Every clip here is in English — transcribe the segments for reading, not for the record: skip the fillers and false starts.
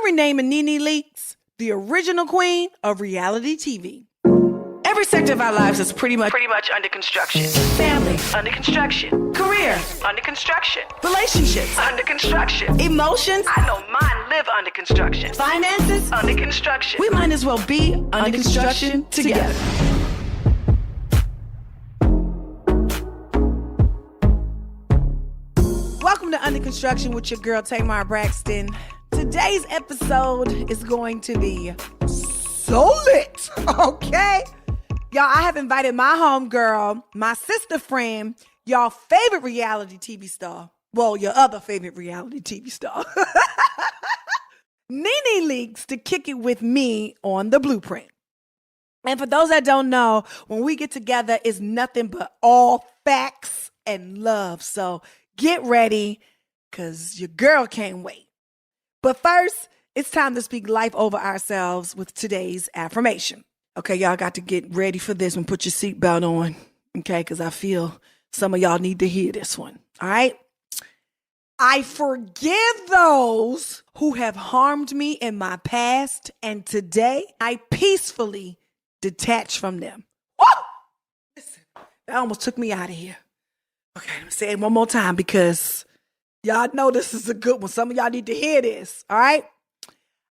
renaming Nene Leakes the original queen of reality TV. Every sector of our lives is pretty much under construction. Family, Under construction. career, Under construction. relationships, Under construction. emotions, I know mine live under construction. finances. Under construction. We might as well be under construction together. Welcome to Under Construction with your girl Tamar Braxton. Today's episode is going to be so lit, okay? Y'all, I have invited my homegirl, my sister friend, y'all favorite reality TV star. Well, your other favorite reality TV star. Nene Leakes to kick it with me on the blueprint. And for those that don't know, when we get together, it's nothing but all facts and love. So get ready, because your girl can't wait. But first, it's time to speak life over ourselves with today's affirmation. Okay, y'all got to get ready for this one. Put your seatbelt on, okay, because I feel some of y'all need to hear this one, all right? I forgive those who have harmed me in my past, and today I peacefully detach from them. Woo! Listen, that almost took me out of here. Okay, let me say it one more time because y'all know this is a good one. Some of y'all need to hear this, all right?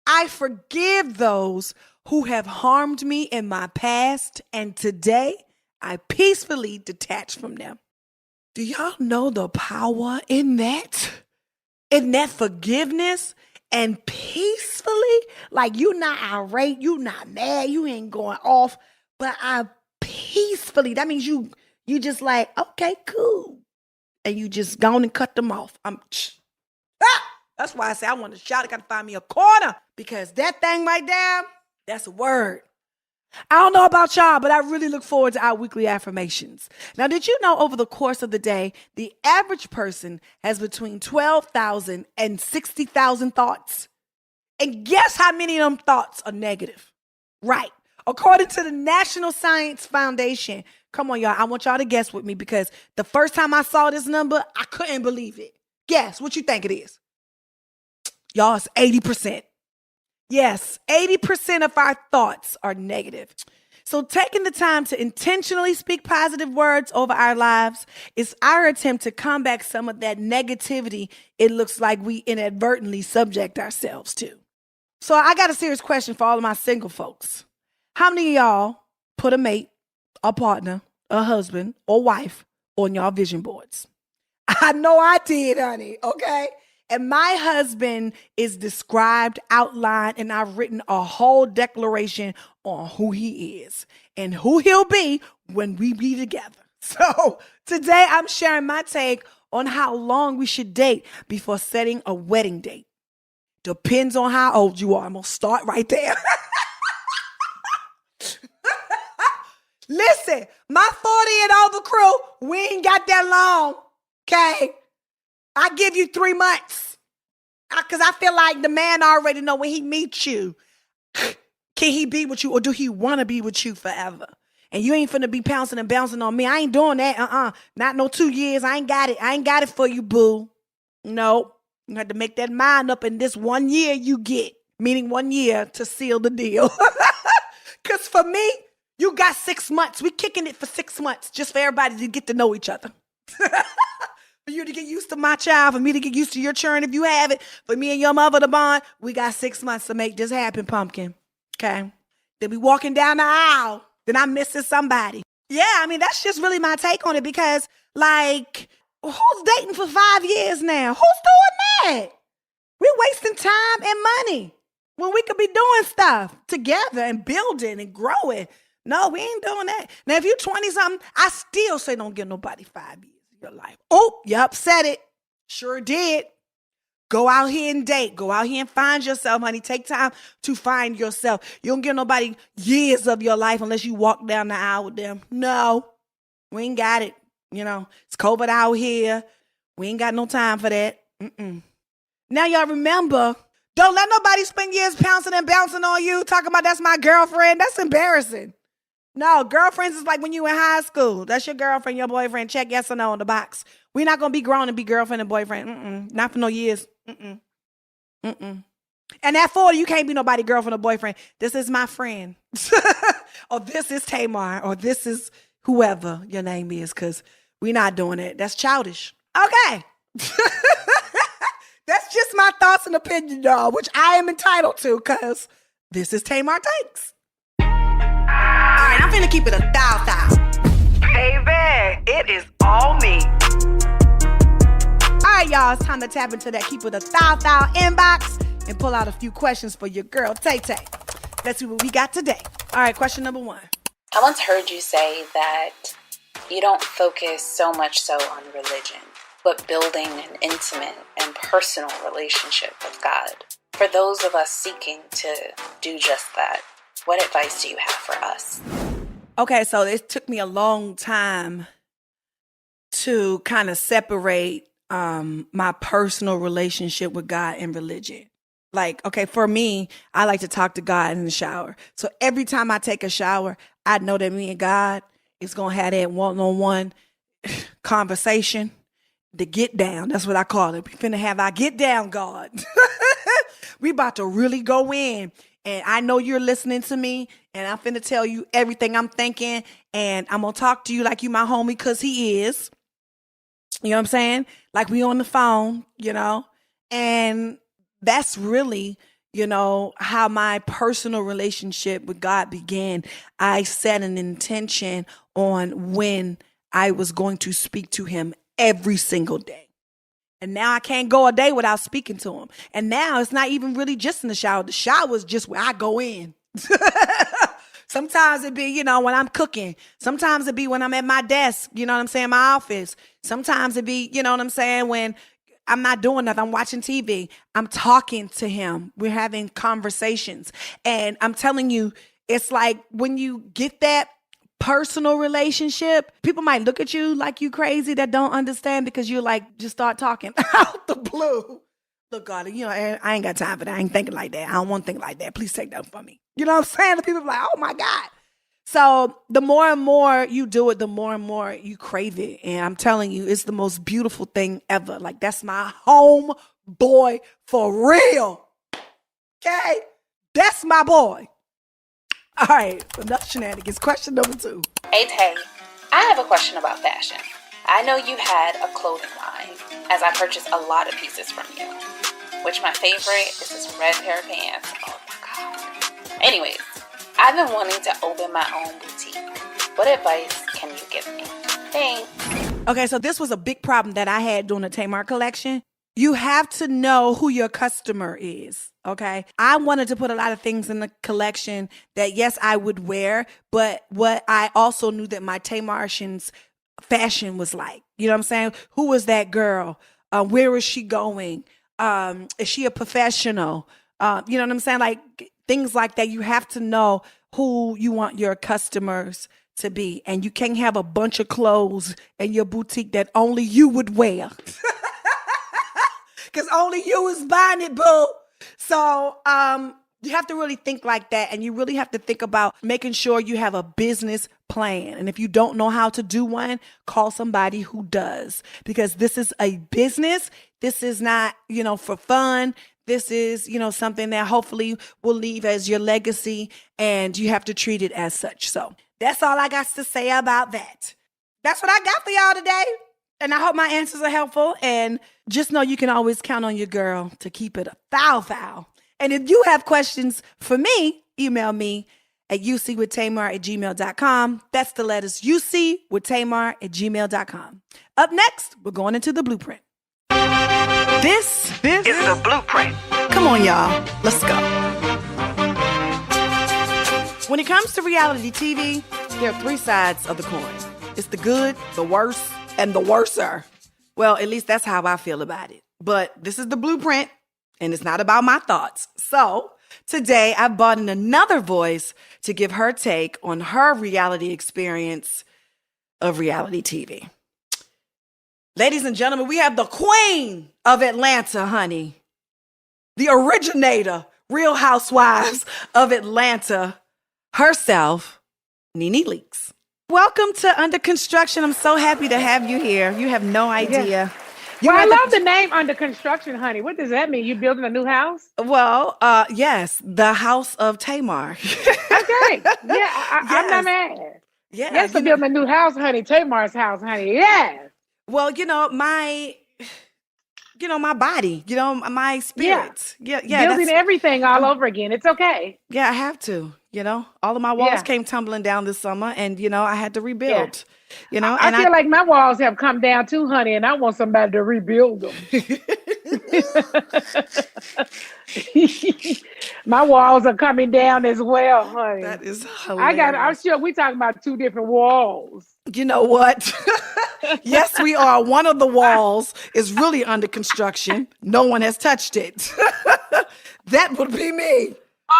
I forgive those who have harmed me in my past, and today I peacefully detach from them. Do y'all know the power in that? In that forgiveness and peacefully? Like, you not irate, you not mad, you ain't going off, but I peacefully, that means you just like, okay, cool. And you just gone and cut them off. That's why I say I want to shout. I got to find me a corner, because that thing right there, that's a word. I don't know about y'all, but I really look forward to our weekly affirmations. Now, did you know over the course of the day, the average person has between 12,000 and 60,000 thoughts? And guess how many of them thoughts are negative? Right. According to the National Science Foundation, come on, y'all. I want y'all to guess with me, because the first time I saw this number, I couldn't believe it. Guess what you think it is. Y'all, it's 80%. Yes, 80% of our thoughts are negative. So taking the time to intentionally speak positive words over our lives is our attempt to combat some of that negativity it looks like we inadvertently subject ourselves to. So I got a serious question for all of my single folks. How many of y'all put a mate, a partner, a husband, or wife on y'all vision boards? I know I did, honey, okay? And my husband is described, outlined, and I've written a whole declaration on who he is and who he'll be when we be together. So today I'm sharing my take on how long we should date before setting a wedding date. Depends on how old you are. I'm going to start right there. Listen, my 40 and over crew, we ain't got that long, okay? I give you 3 months, because I feel like the man already know when he meets you, can he be with you, or do he want to be with you forever? And you ain't finna be pouncing and bouncing on me. I ain't doing that. Not no 2 years. I ain't got it for you, boo. No, you have to make that mind up in this 1 year you get, meaning 1 year to seal the deal. Because for me, you got 6 months. We kicking it for 6 months just for everybody to get to know each other. For you to get used to my child, for me to get used to your churn if you have it, for me and your mother to bond, we got 6 months to make this happen, pumpkin. Okay? Then we walking down the aisle. Then I'm missing somebody. Yeah, I mean, that's just really my take on it, because, like, who's dating for 5 years now? Who's doing that? We're wasting time and money when we could be doing stuff together and building and growing. No, we ain't doing that. Now, if you're 20-something, I still say don't give nobody 5 years of your life. Oh, you upset it. Sure did. Go out here and date. Go out here and find yourself, honey. Take time to find yourself. You don't give nobody years of your life unless you walk down the aisle with them. No, we ain't got it. You know, it's COVID out here. We ain't got no time for that. Now, y'all remember, don't let nobody spend years pouncing and bouncing on you, talking about that's my girlfriend. That's embarrassing. No, girlfriends is like when you in high school. That's your girlfriend, your boyfriend. Check yes or no on the box. We're not going to be grown and be girlfriend and boyfriend. Not for no years. And at 40, you can't be nobody girlfriend or boyfriend. This is my friend. Or this is Tamar. Or this is whoever your name is, because we're not doing it. That's childish. Okay. That's just my thoughts and opinion, y'all, which I am entitled to, because this is Tamar Takes. All right, I'm finna keep it a thou. Baby, it is all me. All right, y'all, it's time to tap into that keep it a thou inbox and pull out a few questions for your girl, Tay-Tay. Let's see what we got today. All right, question number 1. I once heard you say that you don't focus so much so on religion, but building an intimate and personal relationship with God. For those of us seeking to do just that, what advice do you have for us? Okay, so it took me a long time to kind of separate my personal relationship with God and religion. Like, okay, for me, I like to talk to God in the shower. So every time I take a shower, I know that me and God is going to have that one-on-one conversation. The get down. That's what I call it. We finna have our get down, God. We about to really go in. And I know you're listening to me. And I'm finna tell you everything I'm thinking. And I'm going to talk to you like you my homie, because he is. You know what I'm saying? Like we on the phone, you know. And that's really, you know, how my personal relationship with God began. I set an intention on when I was going to speak to him every single day. And now I can't go a day without speaking to him. And now it's not even really just in the shower. The shower is just where I go in. Sometimes it be, you know, when I'm cooking. Sometimes it be when I'm at my desk, you know what I'm saying, my office. Sometimes it be, you know what I'm saying, when I'm not doing nothing. I'm watching TV. I'm talking to him. We're having conversations. And I'm telling you, it's like when you get that personal relationship, people might look at you like you crazy that don't understand, because you like just start talking out the blue. Look, God, you know, I ain't got time for that. I ain't thinking like that. I don't want to think like that. Please take that from me. You know what I'm saying? The people be like, oh my God. So the more and more you do it, the more and more you crave it. And I'm telling you, it's the most beautiful thing ever. Like, that's my home boy for real. Okay? That's my boy. All right, enough shenanigans. Question number 2. Hey, Tay, I have a question about fashion. I know you had a clothing line, as I purchased a lot of pieces from you, which my favorite is this red pair of pants. Oh my God. Anyways, I've been wanting to open my own boutique. What advice can you give me? Thanks. Okay, so this was a big problem that I had during the Tamar collection. You have to know who your customer is, okay? I wanted to put a lot of things in the collection that, yes, I would wear, but what I also knew that my Tamartians fashion was like. You know what I'm saying? Who was that girl? Where is she going? Is she a professional? You know what I'm saying? Like things like that. You have to know who you want your customers to be. And you can't have a bunch of clothes in your boutique that only you would wear. Because only you is buying it, boo. So you have to really think like that. And you really have to think about making sure you have a business plan. And if you don't know how to do one, call somebody who does. Because this is a business. This is not, you know, for fun. This is, you know, something that hopefully will leave as your legacy. And you have to treat it as such. So that's all I got to say about that. That's what I got for y'all today. And I hope my answers are helpful. And just know you can always count on your girl to keep it a foul. And if you have questions for me, email me at ucwithtamar@gmail.com. That's the letters ucwithtamar@gmail.com. Up next, we're going into the blueprint. This is the blueprint. Come on, y'all. Let's go. When it comes to reality TV, there are 3 sides of the coin. It's the good, the worst, and the worser. Well, at least that's how I feel about it. But this is the blueprint, and it's not about my thoughts. So today I brought in another voice to give her take on her reality experience of reality TV. Ladies and gentlemen, we have the queen of Atlanta, honey. The originator, Real Housewives of Atlanta, herself, Nene Leakes. Welcome to Under Construction. I'm so happy to have you here. You have no idea. You Well, I had love the to. name Under Construction, honey. What does that mean? You building a new house? Well, yes, the House of Tamar. Okay. Yeah, I'm not Yes, mad. yeah. Yes, for building a new house, honey. Tamar's house, honey. Yes. Well, my body, my Yeah. spirit. Yeah, yeah. Building That's everything all I'm over again. It's okay. Yeah, I have to. All of my walls Yeah. came tumbling down this summer, and I had to Yeah. rebuild. I And feel like my walls have come down too, honey, and I want somebody to rebuild them. My walls are coming down as well, honey. that is I'm hilarious. sure we talking about two different walls. You know what? Yes, we are. One of the walls is really under construction. No one has touched it. That would be me,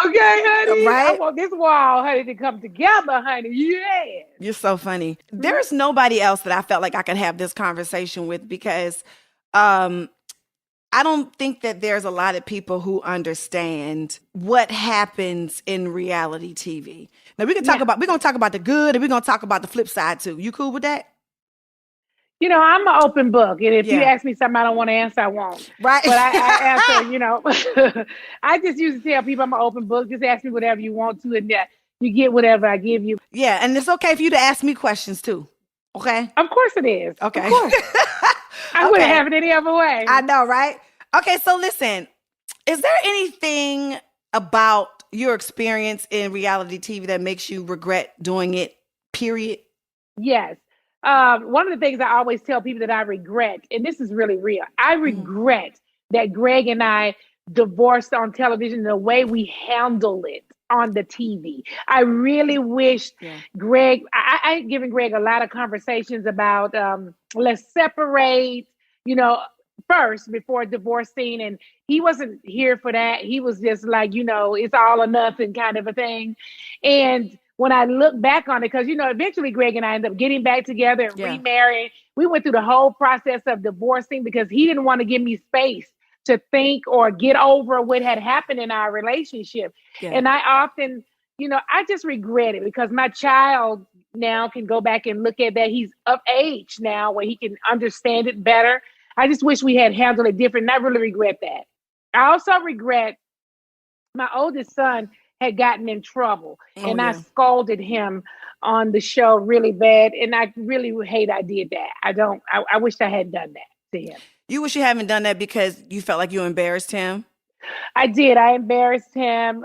Okay, honey. I right? want this wall, honey, to come together, honey. Yeah. You're so funny. There's nobody else that I felt like I could have this conversation with because I don't think that there's a lot of people who understand what happens in reality TV. Now we're gonna talk about the good and we're gonna talk about the flip side too. You cool with that? I'm an open book, and if you Yeah. ask me something I don't want to answer, I won't. Right. But I answer. I just used to tell people I'm an open book. Just ask me whatever you want to, and you get whatever I give you. Yeah, and it's okay for you to ask me questions too. Okay? Of course it is. Okay. Of course. I wouldn't have it any other way. I know, right? Okay, so listen, is there anything about your experience in reality TV that makes you regret doing it, period? Yes. One of the things I always tell people that I regret, and this is really real, I regret that Greg and I divorced on television, the way we handle it on the TV. I really wish Greg, I've given Greg a lot of conversations about let's separate, first before divorcing. And he wasn't here for that. He was just like, it's all or nothing kind of a thing. And when I look back on it, because, eventually Greg and I ended up getting back together and remarrying. We went through the whole process of divorcing because he didn't want to give me space to think or get over what had happened in our relationship. Yeah. And I often, I just regret it because my child now can go back and look at that. He's of age now where he can understand it better. I just wish we had handled it different. And I really regret that. I also regret my oldest son had gotten in trouble and I scolded him on the show really bad. And I really hate I did that. I wish I had done that to him. You wish you haven't done that because you felt like you embarrassed him? I did. I embarrassed him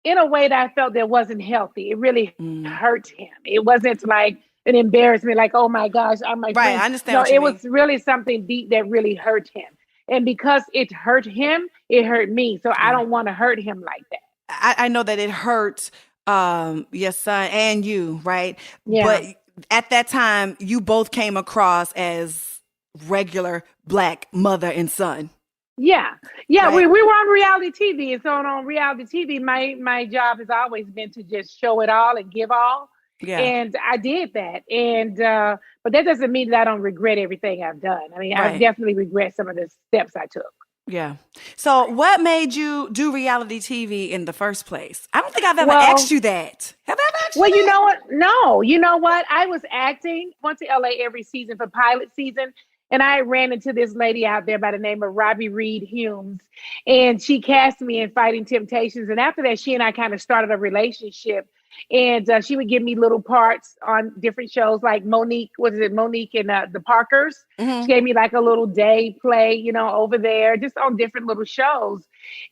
in a way that I felt that wasn't healthy. It really hurt him. It wasn't like an embarrassment, like, oh my gosh, I'm my friend. I understand what you mean. Was really something deep that really hurt him. And because it hurt him, it hurt me. So I don't want to hurt him like that. I know that it hurts your son and you, right? Yeah. But at that time, you both came across as regular Black mother and son. Yeah. Right? We were on reality TV. And so on reality TV, my job has always been to just show it all and give all. Yeah. And I did that. And but that doesn't mean that I don't regret everything I've done. I mean, I definitely regret some of the steps I took. Yeah. So what made you do reality TV in the first place? I don't think I've ever asked you that. Have I ever asked you that? You know what? No. You know what? I was acting, went to LA every season for pilot season. And I ran into this lady out there by the name of Robbie Reed Humes. And she cast me in Fighting Temptations. And after that, she and I kind of started a relationship. And she would give me little parts on different shows like Monique and the Parkers. Mm-hmm. She gave me like a little day play, over there, just on different little shows.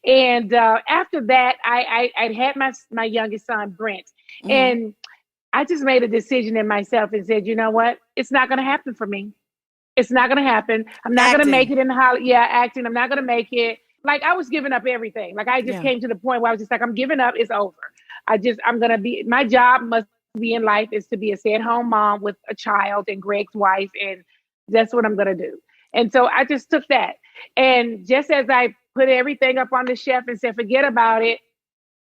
And after that, I'd had my youngest son, Brent. Mm-hmm. And I just made a decision in myself and said, you know what? It's not going to happen for me. It's not going to happen. I'm not going to make it in acting. I'm not going to make it. Like I was giving up everything. Like I just came to the point where I was just like, I'm giving up. It's over. My job must be in life is to be a stay-at-home mom with a child and Greg's wife. And that's what I'm going to do. And so I just took that. And just as I put everything up on the shelf and said, forget about it,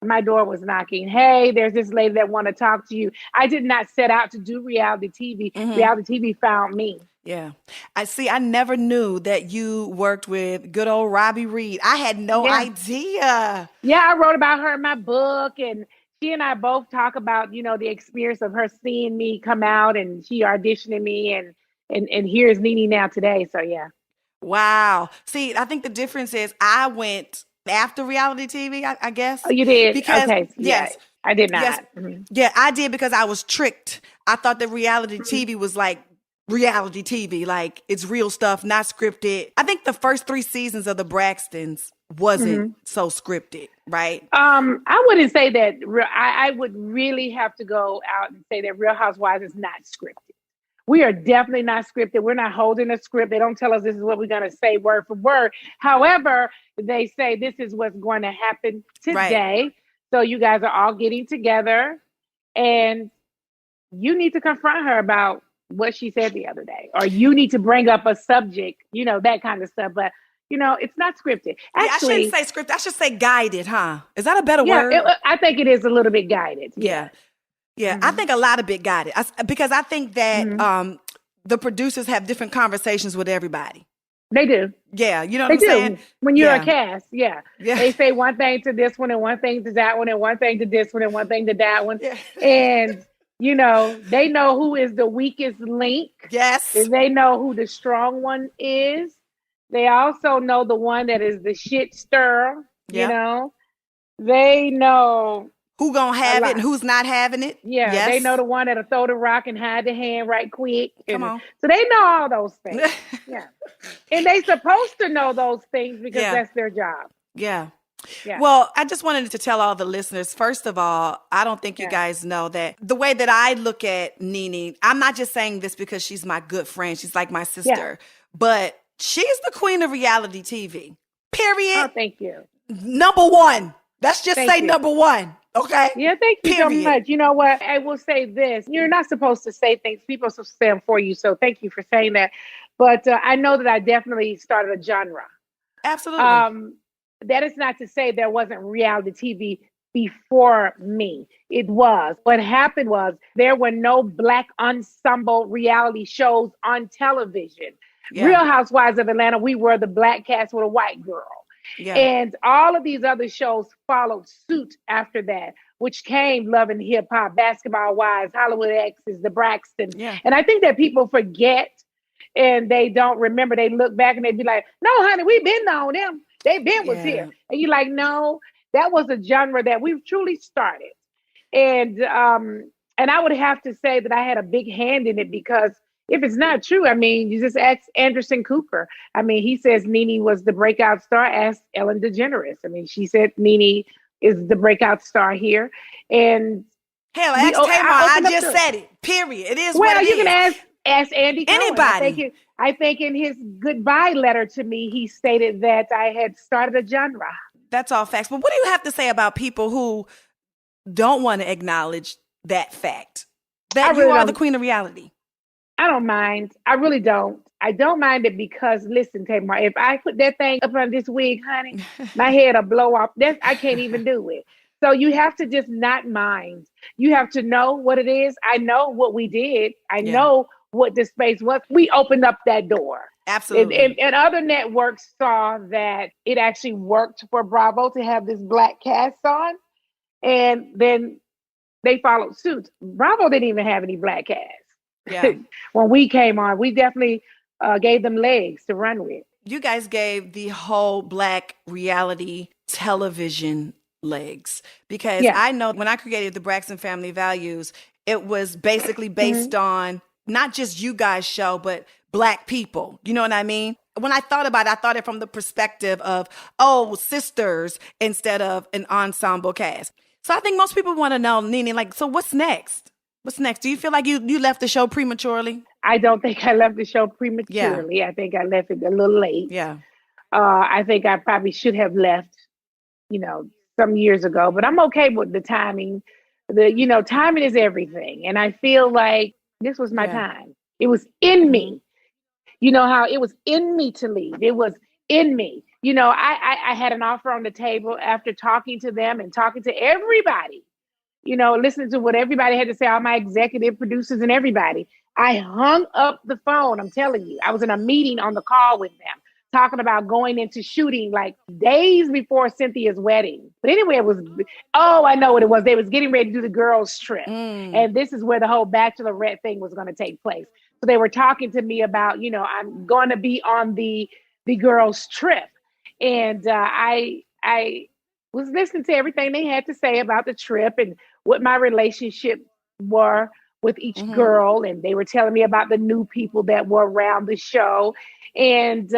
my door was knocking. Hey, there's this lady that want to talk to you. I did not set out to do reality TV. Mm-hmm. Reality TV found me. Yeah. I never knew that you worked with good old Robbie Reed. I had no idea. Yeah, I wrote about her in my book, and she and I both talk about, the experience of her seeing me come out and she auditioning me. And and here's Nene now today. So yeah. Wow. See, I think the difference is I went after reality TV, I guess. Oh, you did? Because, Okay. Yeah. yes, I did yes, not. Mhm. yeah, I did because I was tricked. I thought that reality TV was like reality TV, like it's real stuff, not scripted. I think the first 3 seasons of the Braxtons wasn't so scripted, right? I wouldn't say that. I would really have to go out and say that Real Housewives is not scripted. We are definitely not scripted. We're not holding a script. They don't tell us this is what we're going to say word for word. However, they say this is what's going to happen today. Right. So you guys are all getting together and you need to confront her about what she said the other day, or you need to bring up a subject, that kind of stuff. But, it's not scripted. Actually, I shouldn't say scripted. I should say guided, huh? Is that a better yeah, word? I think it is a little bit guided. Yeah. Yeah, I think a lot of it guided. Because I think that the producers have different conversations with everybody. They do. Yeah, you know what They I'm do. saying? When you're Yeah. a cast, yeah. Yeah. They say one thing to this one and one thing to that one and one thing to this one and one thing to that one. Yeah. And, they know who is the weakest link. Yes. And they know who the strong one is. They also know the one that is the shit stirrer, Yeah. They know Who gonna have lot. it and who's not having it? Yeah, Yes. they know the one that'll throw the rock and hide the hand right quick. Come on. So they know all those things. Yeah. And they supposed to know those things because Yeah. that's their job. Yeah. Yeah. Well, I just wanted to tell all the listeners, first of all, I don't think you Yeah. guys know that the way that I look at Nene, I'm not just saying this because she's my good friend. She's like my sister, but she's the queen of reality TV. Period. Oh, thank you. Number one. Let's just Thank say you. number one. Okay. Yeah, thank you Period. so much. You know what? I will say this. You're not supposed to say things. People are supposed to say them for you. So thank you for saying that. But I know that I definitely started a genre. Absolutely. That is not to say there wasn't reality TV before me. It was. What happened was there were no Black ensemble reality shows on television. Yeah. Real Housewives of Atlanta, we were the Black cast with a white girl. Yeah. And all of these other shows followed suit after that, which came Love and Hip Hop, Basketball Wives, Hollywood Exes, the Braxtons. Yeah. And I think that people forget and they don't remember. They look back and they be like, no, honey, we've been on them. They been was here. And you're like, no, that was a genre that we've truly started. And I would have to say that I had a big hand in it because if it's not true, I mean, you just ask Anderson Cooper. I mean, he says Nene was the breakout star. Ask Ellen DeGeneres. I mean, she said Nene is the breakout star here. And hell, ask Tamar. I just said it. Period. It is well, what it you is. can ask Andy Cohen. Anybody. I think in his goodbye letter to me, he stated that I had started a genre. That's all facts. But what do you have to say about people who don't want to acknowledge that fact? That you are the queen of reality. I don't mind. I really don't. I don't mind it because, listen, Tamar, if I put that thing up on this wig, honey, my head will blow off. I can't even do it. So you have to just not mind. You have to know what it is. I know what we did. I know what the space was. We opened up that door. Absolutely. And other networks saw that it actually worked for Bravo to have this Black cast on. And then they followed suit. Bravo didn't even have any Black cast. Yeah. When we came on, we definitely gave them legs to run with. You guys gave the whole Black reality television legs because I know when I created the Braxton Family Values, it was basically based on not just you guys' show, but Black people. You know what I mean? When I thought about it, I thought it from the perspective of, sisters instead of an ensemble cast. So I think most people want to know, Nene, like, so what's next? What's next? Do you feel like you left the show prematurely? I don't think I left the show prematurely. I think I left it a little late. Yeah. I think I probably should have left, some years ago, but I'm okay with the timing. Timing is everything. And I feel like this was my time. It was in me. You know how it was in me to leave. It was in me. I had an offer on the table after talking to them and talking to everybody. Listening to what everybody had to say, all my executive producers and everybody. I hung up the phone. I'm telling you, I was in a meeting on the call with them, talking about going into shooting like days before Cynthia's wedding. But anyway, I know what it was. They was getting ready to do the girls' trip. And this is where the whole bachelorette thing was going to take place. So they were talking to me about, I'm going to be on the girls' trip, and I was listening to everything they had to say about the trip and what my relationship were with each girl, and they were telling me about the new people that were around the show, and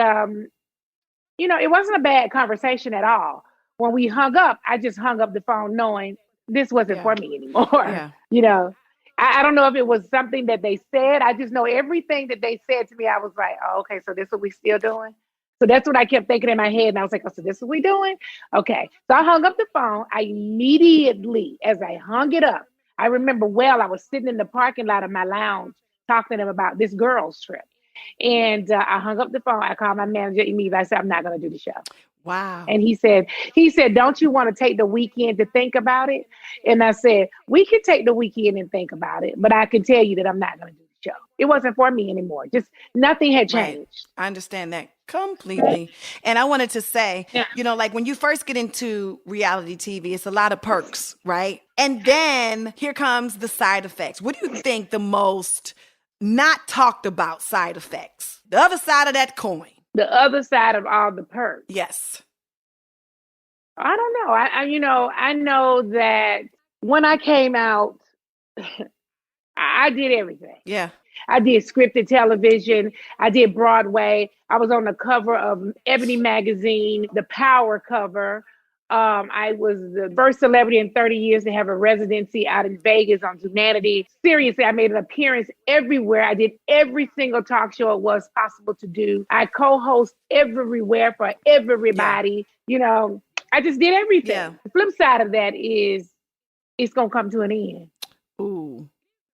it wasn't a bad conversation at all. When we hung up, I just hung up the phone knowing this wasn't for me anymore. Yeah. I don't know if it was something that they said. I just know everything that they said to me. I was like, oh, okay, so this is what we still doing. So that's what I kept thinking in my head. And I was like, oh, so this is what we doing? Okay. So I hung up the phone. I immediately, as I hung it up, I remember I was sitting in the parking lot of my lounge talking to them about this girls' trip. And I hung up the phone. I called my manager immediately. I said, I'm not going to do the show. Wow. And he said, don't you want to take the weekend to think about it? And I said, we can take the weekend and think about it, but I can tell you that I'm not going to do the show. It wasn't for me anymore. Just nothing had changed. Right. I understand that completely. And I wanted to say, like when you first get into reality TV, it's a lot of perks, right? And then here comes the side effects. What do you think the most not talked about side effects? The other side of that coin. The other side of all the perks. Yes. I don't know. I know that when I came out, I did everything. Yeah. I did scripted television. I did Broadway. I was on the cover of Ebony magazine, the Power cover. I was the first celebrity in 30 years to have a residency out in Vegas on Humanity. Seriously, I made an appearance everywhere. I did every single talk show it was possible to do. I co-host everywhere for everybody. I just did everything. Yeah. The flip side of that is it's going to come to an end. Ooh.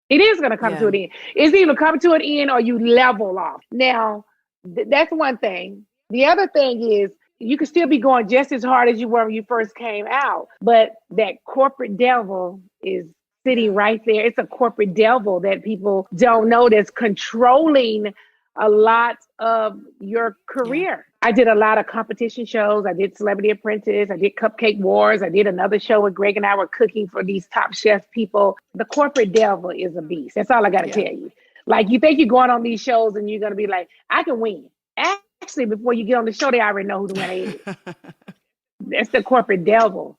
It is going to come to an end. It's either come to an end or you level off. Now, that's one thing. The other thing is you can still be going just as hard as you were when you first came out, but that corporate devil is sitting right there. It's a corporate devil that people don't know that's controlling a lot of your career. I did a lot of competition shows. I did Celebrity Apprentice. I did Cupcake Wars. I did another show where Greg and I were cooking for these top chef people. The corporate devil is a beast. That's all I got to tell you. Like, you think you're going on these shows and you're going to be like, I can win. Actually, before you get on the show, they already know who the winner is. That's the corporate devil.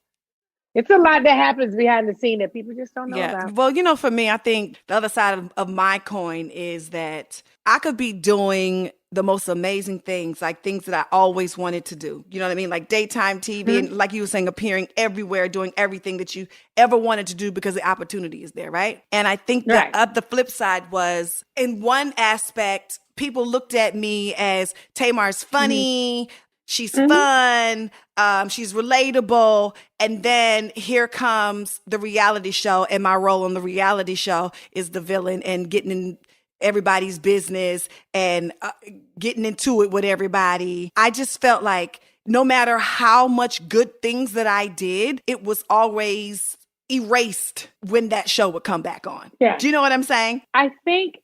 It's a lot that happens behind the scene that people just don't know about. Well, for me, I think the other side of my coin is that I could be doing the most amazing things, like things that I always wanted to do. You know what I mean? Like daytime TV and like you were saying, appearing everywhere, doing everything that you ever wanted to do because the opportunity is there, right? And I think that the flip side was, in one aspect, people looked at me as Tamar's funny, she's fun, she's relatable, and then here comes the reality show, and my role on the reality show is the villain and getting in everybody's business and getting into it with everybody. I just felt like no matter how much good things that I did, it was always erased when that show would come back on. Yeah. Do you know what I'm saying? I think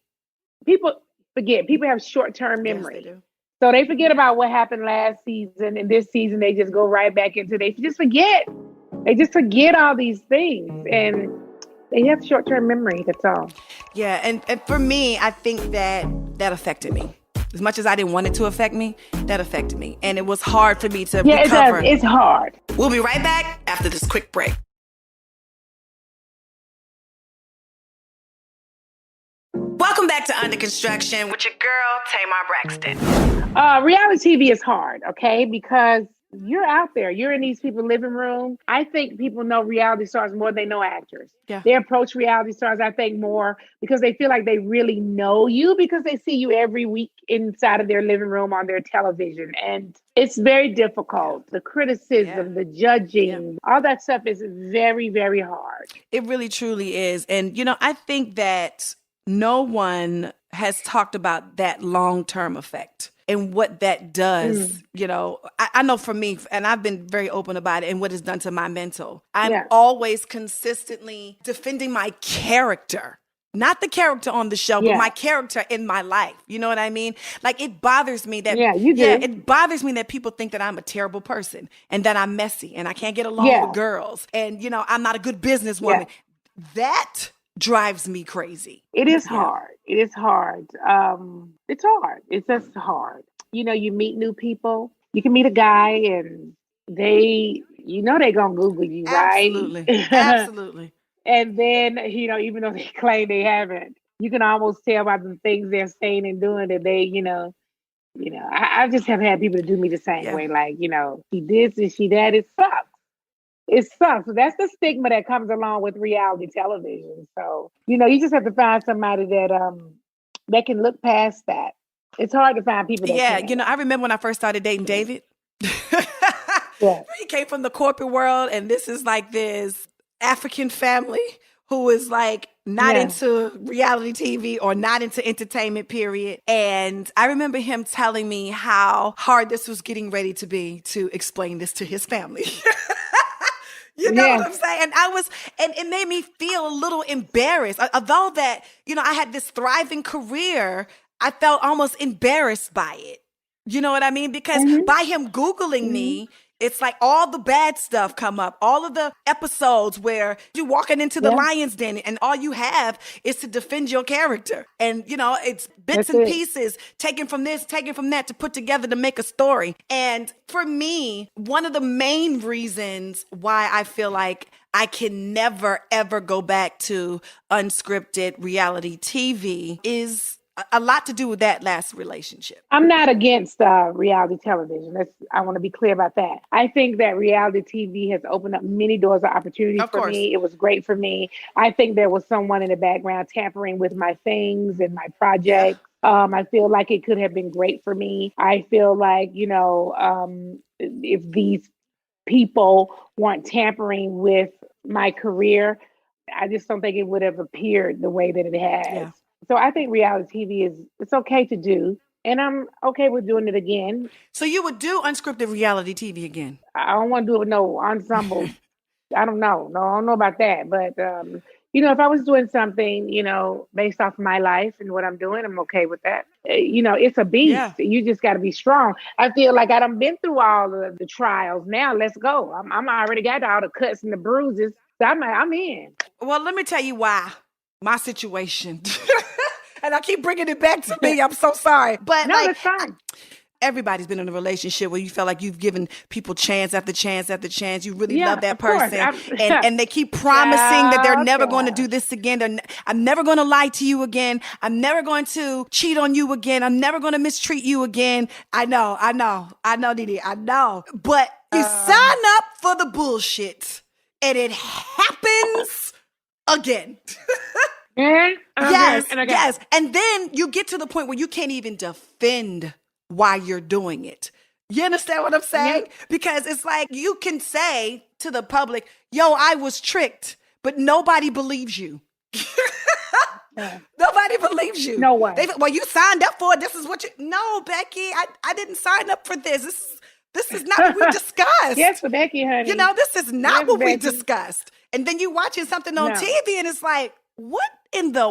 people forget. People have short-term memory. Yes, they do. So they forget about what happened last season, and this season they just go right back into they just forget. They just forget all these things, and they have short-term memory. That's all. Yeah, and for me, I think that affected me. As much as I didn't want it to affect me, that affected me. And it was hard for me to recover. It does. It's hard. We'll be right back after this quick break. Welcome back to Under Construction with your girl, Tamar Braxton. Reality TV is hard, okay? Because you're out there. You're in these people's living room. I think people know reality stars more than they know actors. Yeah. They approach reality stars, I think, more because they feel like they really know you because they see you every week inside of their living room on their television. And it's very difficult. The criticism, the judging, all that stuff is very, very hard. It really, truly is. And, I think that no one has talked about that long-term effect and what that does. I know for me, and I've been very open about it and what it's done to my mental. I'm always consistently defending my character, not the character on the show, but my character in my life. You know what I mean? Like, it bothers me that, it bothers me that people think that I'm a terrible person and that I'm messy and I can't get along with girls and, I'm not a good businesswoman. That drives me crazy. It is hard. It is hard. It's hard. It's just hard. You meet new people. You can meet a guy and they're gonna Google you, right? Absolutely. Absolutely. And then, even though they claim they haven't, you can almost tell by the things they're saying and doing that I just have had people to do me the same way. Like, she this and she that. It sucks. It sucks. So that's the stigma that comes along with reality television. So, you just have to find somebody that can look past that. It's hard to find people that can. I remember when I first started dating David. Yeah. He came from the corporate world, and this is like this African family who is like not into reality TV or not into entertainment, period. And I remember him telling me how hard this was getting ready to be to explain this to his family. You know what I'm saying? And it made me feel a little embarrassed. Although that, I had this thriving career, I felt almost embarrassed by it. You know what I mean? Because by him Googling me, it's like all the bad stuff come up. All of the episodes where you're walking into the lion's den and all you have is to defend your character. And, it's bits and pieces taken from this, taken from that to put together to make a story. And for me, one of the main reasons why I feel like I can never, ever go back to unscripted reality TV is a lot to do with that last relationship. I'm not against reality television. I want to be clear about that. I think that reality TV has opened up many doors of opportunity for me. It was great for me. I think there was someone in the background tampering with my things and my projects. I feel like it could have been great for me. I feel like, if these people weren't tampering with my career, I just don't think it would have appeared the way that it has. Yeah. So I think reality TV it's okay to do, and I'm okay with doing it again. So you would do unscripted reality TV again? I don't want to do it with no ensemble. I don't know. No, I don't know about that. But, if I was doing something, based off of my life and what I'm doing, I'm okay with that. It's a beast. Yeah. You just got to be strong. I feel like I done been through all of the trials. Now let's go. I'm already got all the cuts and the bruises. So I'm in. Well, let me tell you why. My situation. And I keep bringing it back to me. I'm so sorry. But no, it's fine. Everybody's been in a relationship where you feel like you've given people chance after chance after chance. You really love that person. And they keep promising that they're never going to do this again. I'm never going to lie to you again. I'm never going to cheat on you again. I'm never going to mistreat you again. I know, Nene, I know. But you sign up for the bullshit and it happens again. Yes. And then you get to the point where you can't even defend why you're doing it. You understand what I'm saying? Yeah. Because it's like you can say to the public, yo, I was tricked, but nobody believes you. Nobody believes you. No way. Well, you signed up for it. This is what you... No, Becky, I didn't sign up for this. This is not what we discussed. Yes, for Becky, honey. This is not what we discussed. And then you watching something on TV and it's like, what in the...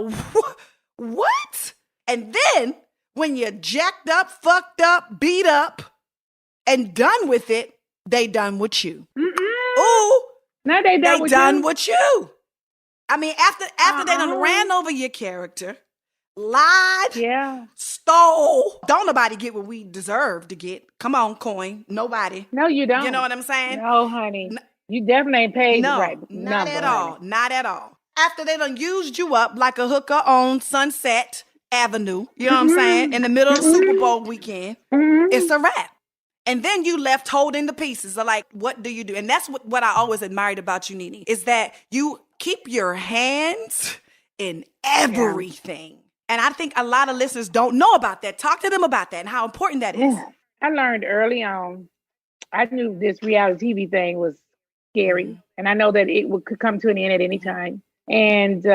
What? And then... when you're jacked up, fucked up, beat up, and done with it, they done with you. Ooh, now they done with you. I mean, after they done ran over your character, lied, stole. Don't nobody get what we deserve to get. Come on, coin. Nobody. No, you don't. You know what I'm saying? No, honey. You definitely ain't paid the right not number, at all. honey. Not at all. After they done used you up like a hooker on Sunset Avenue, you know what I'm saying? In the middle of the Super Bowl weekend, it's a wrap. And then you left holding the pieces. So like, what do you do? And that's what I always admired about you, Nene, is that you keep your hands in everything. Yeah. And I think a lot of listeners don't know about that. Talk to them about that and how important that is. I learned early on, I knew this reality TV thing was scary. And I know that it could come to an end at any time. And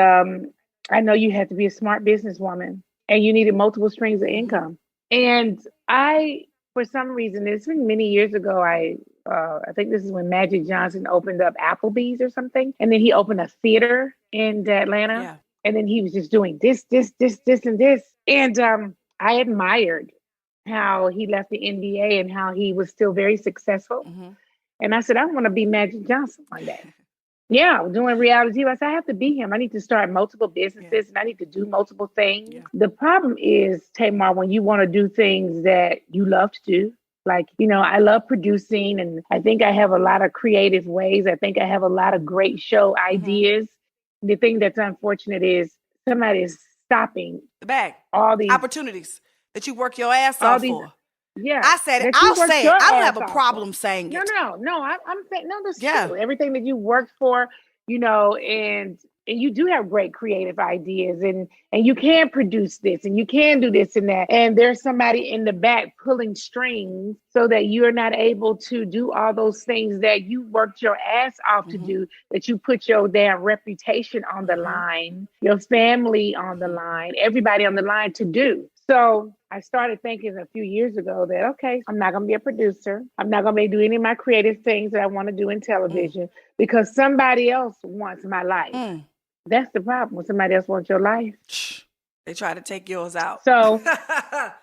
I know you had to be a smart businesswoman and you needed multiple streams of income. And for some reason, it's been many years ago, I think this is when Magic Johnson opened up Applebee's or something. And then he opened a theater in Atlanta. Yeah. And then he was just doing this, and this. And I admired how he left the NBA and how he was still very successful. And I said, I want to be Magic Johnson one day. Yeah, doing reality TV. I said, I have to be him. I need to start multiple businesses and I need to do multiple things. Yeah. The problem is, Tamar, when you want to do things that you love to do, like, I love producing and I think I have a lot of creative ways. I think I have a lot of great show ideas. The thing that's unfortunate is somebody is stopping The bag. all these Opportunities that you work your ass all off these for. yeah. I said it. that you I'll worked say it. your I don't ass have a off problem for. saying No, it. no. I'm saying no, that's Yeah. true. Everything that you worked for, and you do have great creative ideas and you can produce this and you can do this and that. And there's somebody in the back pulling strings so that you're not able to do all those things that you worked your ass off to do, that you put your damn reputation on the line, your family on the line, everybody on the line to do. So I started thinking a few years ago that, okay, I'm not going to be a producer. I'm not going to do any of my creative things that I want to do in television because somebody else wants my life. That's the problem. When somebody else wants your life, they try to take yours out. So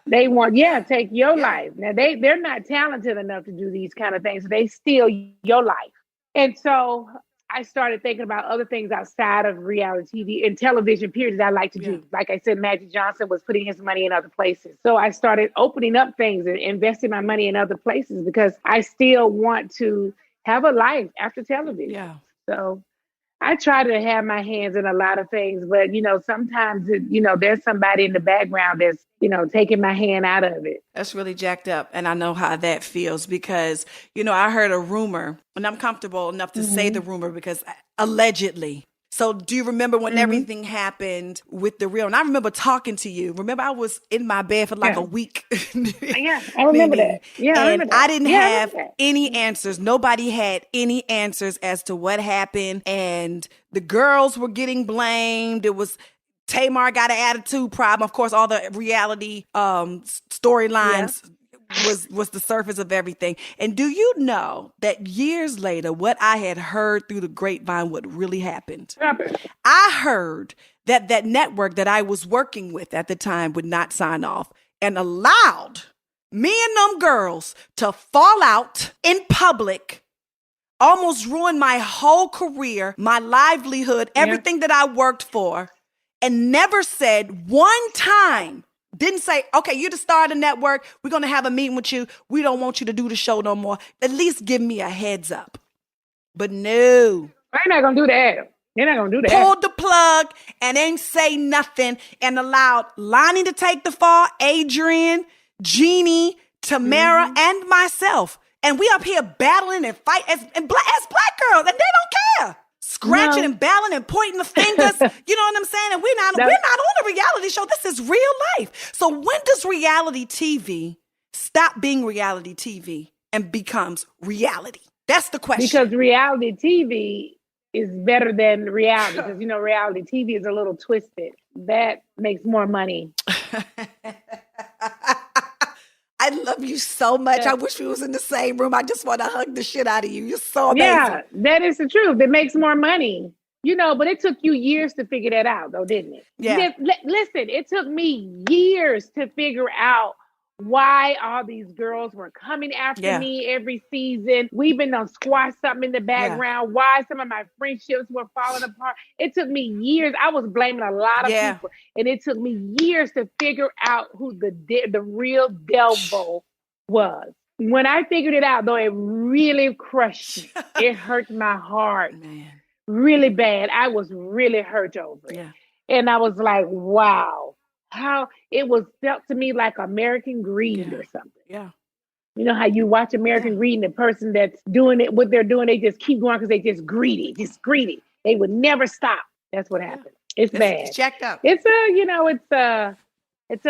they want, take your life. Now they're not talented enough to do these kind of things. They steal your life. And so I started thinking about other things outside of reality TV and television period that I like to do. Like I said, Magic Johnson was putting his money in other places. So I started opening up things and investing my money in other places because I still want to have a life after television. Yeah. So I try to have my hands in a lot of things, but sometimes there's somebody in the background that's taking my hand out of it. That's really jacked up, and I know how that feels because I heard a rumor, and I'm comfortable enough to say the rumor because allegedly. So do you remember when everything happened with the real? And I remember talking to you. Remember, I was in my bed for like a week. Yeah, I remember that. Yeah, I remember that. I didn't have any answers. Nobody had any answers as to what happened. And the girls were getting blamed. It was Tamar got an attitude problem. Of course, all the reality storylines was the surface of everything. And do you know that years later, what I had heard through the grapevine, what really happened? I heard that network that I was working with at the time would not sign off and allowed me and them girls to fall out in public, almost ruin my whole career, my livelihood, everything that I worked for, and never said one time, didn't say, okay, you're the star of the network. We're going to have a meeting with you. We don't want you to do the show no more. At least give me a heads up. But no. They're not going to do that. They're not going to do that. Pulled the plug and ain't say nothing and allowed Lonnie to take the fall, Adrian, Jeannie, Tamara, and myself. And we up here battling and fighting as black girls, and they don't care. Scratching and battling and pointing the fingers. You know what I'm saying? And we're not on a reality show. This is real life. So when does reality TV stop being reality TV and becomes reality? That's the question. Because reality TV is better than reality. Because, reality TV is a little twisted. That makes more money. I love you so much. I wish we was in the same room. I just want to hug the shit out of you. You're so amazing. Yeah, that is the truth. It makes more money. But it took you years to figure that out, though, didn't it? Yeah. Listen, it took me years to figure out why all these girls were coming after me every season. We've been on squash something in the background. Why some of my friendships were falling apart. It took me years. I was blaming a lot of people. And it took me years to figure out who the real devil was. When I figured it out, though, it really crushed me. It hurt my heart. Man. Really bad. I was really hurt over it. Yeah. And I was like, wow. How it was felt to me like American Greed or something. Yeah. You know how you watch American Greed and the person that's doing it, what they're doing, they just keep going because they just greedy. They would never stop. That's what happened. It's bad. It's jacked up. It's a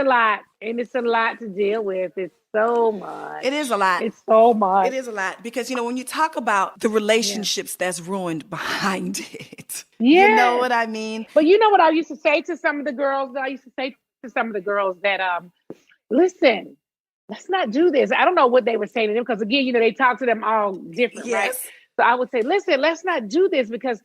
lot. And it's a lot to deal with. It's so much. It is a lot. It's so much. It is a lot. Because, when you talk about the relationships that's ruined behind it, you know what I mean? But you know what I used to say to some of the girls? That listen, let's not do this. I don't know what they were saying to them because, again, they talk to them all different, right? So I would say, listen, let's not do this because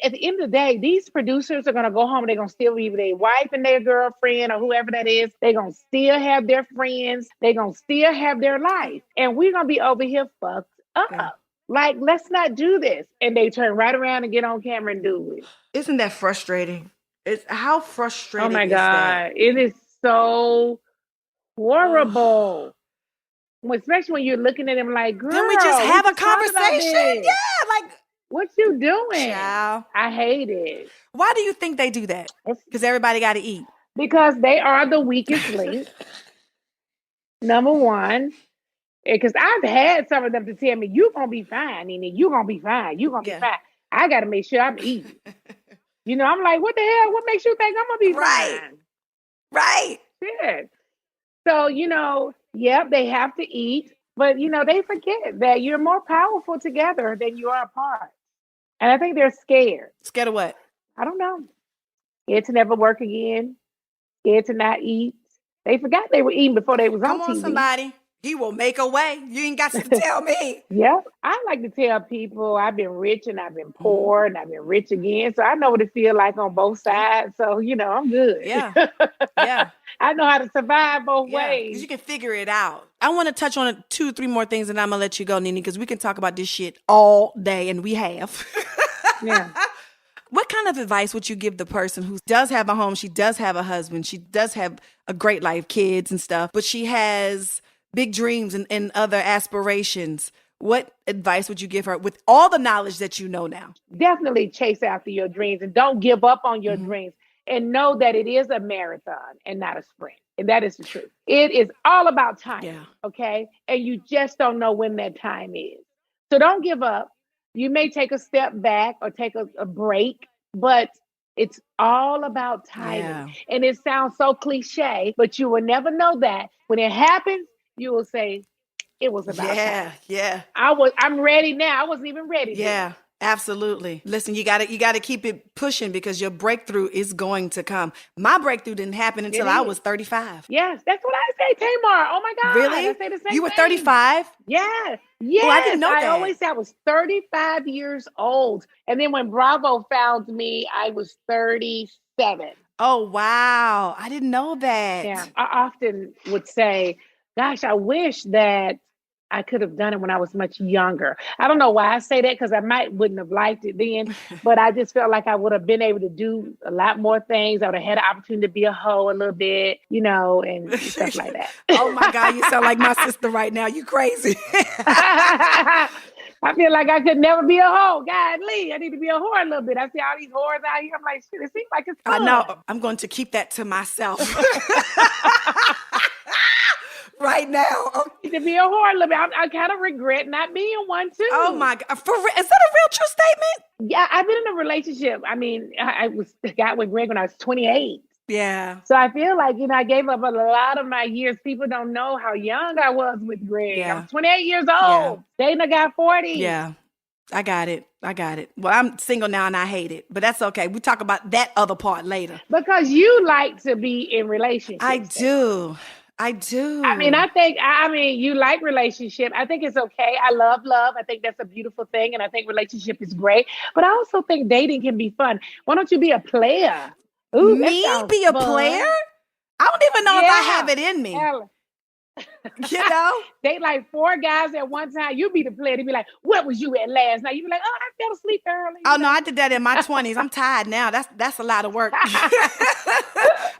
at the end of the day, these producers are going to go home and they're going to still be with their wife and their girlfriend or whoever that is. They're going to still have their friends. They're going to still have their life. And we're going to be over here fucked up. Like, let's not do this. And they turn right around and get on camera and do it. Isn't that frustrating? It's how Oh frustrating my is that? God. It is so horrible. Especially when you're looking at him like, Then we just girl, we have a just talked about conversation. this. Yeah, like, What you doing? child. I hate it. Why do you think they do that? Because everybody got to eat. Because they are the weakest link. Number one. Because I've had some of them to tell me, you're going to be fine, Nene. You're going to be fine. You're going to be fine. I got to make sure I'm eating. I'm like, what the hell? What makes you think I'm going to be fine? Right. Shit. So, yep, they have to eat. But, they forget that you're more powerful together than you are apart. And I think they're scared. Scared of what? I don't know. Scared to never work again. Scared to not eat. They forgot they were eating before they was on TV. Come on, somebody. He will make a way. You ain't got to tell me. Yeah. I like to tell people I've been rich and I've been poor and I've been rich again. So I know what it feels like on both sides. So, I'm good. Yeah. Yeah. I know how to survive both ways. You can figure it out. I want to touch on 2, 3 more things and I'm going to let you go, Nene, because we can talk about this shit all day and we have. Yeah. What kind of advice would you give the person who does have a home, she does have a husband, she does have a great life, kids and stuff, but she has big dreams and other aspirations? What advice would you give her with all the knowledge that you know now? Definitely chase after your dreams and don't give up on your dreams, and know that it is a marathon and not a sprint. And that is the truth. It is all about time. Yeah. Okay. And you just don't know when that time is. So don't give up. You may take a step back or take a break, but it's all about timing. Yeah. And it sounds so cliche, but you will never know that. When it happens, you will say, it was about time. Yeah. I'm ready now. I wasn't even ready. Yeah. Absolutely. Listen, you gotta keep it pushing because your breakthrough is going to come. My breakthrough didn't happen until I was 35. Yes, that's what I say, Tamar. Oh my God. Really? I say the same You were thing. 35? Yes. Yes. Oh, I didn't know that. I always say I was 35 years old. And then when Bravo found me, I was 37. Oh, wow. I didn't know that. Yeah. I often would say, gosh, I wish that I could have done it when I was much younger. I don't know why I say that, because I wouldn't have liked it then, but I just felt like I would have been able to do a lot more things. I would have had an opportunity to be a hoe a little bit, and stuff like that. Oh my God, you sound like my sister right now. You crazy. I feel like I could never be a hoe. God, Lee, I need to be a whore a little bit. I see all these whores out here. I'm like, shit, it seems like it's fun. I know. I'm going to keep that to myself. Right now. To be a whore a little bit. I kind of regret not being one too. Oh my God. Is that a real true statement? Yeah, I've been in a relationship. I mean, I got with Greg when I was 28. Yeah. So I feel like, I gave up a lot of my years. People don't know how young I was with Greg. Yeah. I was 28 years old. Dating a guy 40. Yeah. I got it. Well, I'm single now and I hate it, but that's okay. We talk about that other part later. Because you like to be in relationships. I do. I mean, you like relationship. I think it's okay. I love love. I think that's a beautiful thing. And I think relationship is great. But I also think dating can be fun. Why don't you be a player? Ooh, me be a player? I don't even know if I have it in me. They like 4 guys at one time. You be the player. They be like, what was you at last night? You be like, oh, I fell asleep early. Oh, no, I did that in my 20s. I'm tired now. That's a lot of work.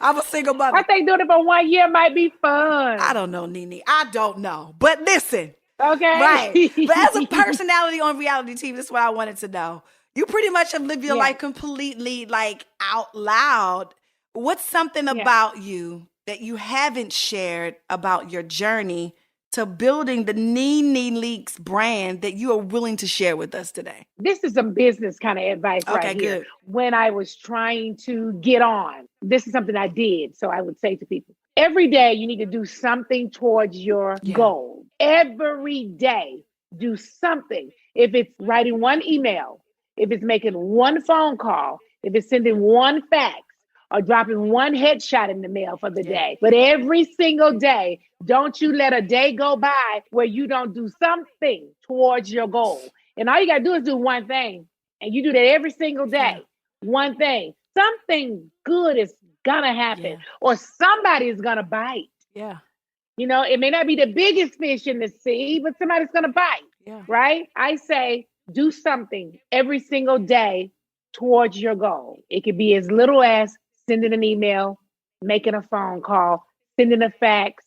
I'm a single mother. I think doing it for 1 year might be fun. I don't know, Nene. I don't know. But listen. Okay. Right. But as a personality on reality TV, this is what I wanted to know. You pretty much have lived your life completely like out loud. What's something about you that you haven't shared about your journey to building the Nene Leaks brand that you are willing to share with us today? This is some business kind of advice right here. Good. When I was trying to get on, this is something I did. So I would say to people, every day you need to do something towards your goal. Every day, do something. If it's writing one email, if it's making one phone call, if it's sending one fax, or dropping one headshot in the mail for the day. But every single day, don't you let a day go by where you don't do something towards your goal. And all you got to do is do one thing. And you do that every single day. One thing. Something good is going to happen. Or somebody is going to bite. Yeah. It may not be the biggest fish in the sea, but somebody's going to bite. Yeah. right? I say do something every single day towards your goal. It could be as little as sending an email, making a phone call, sending a fax,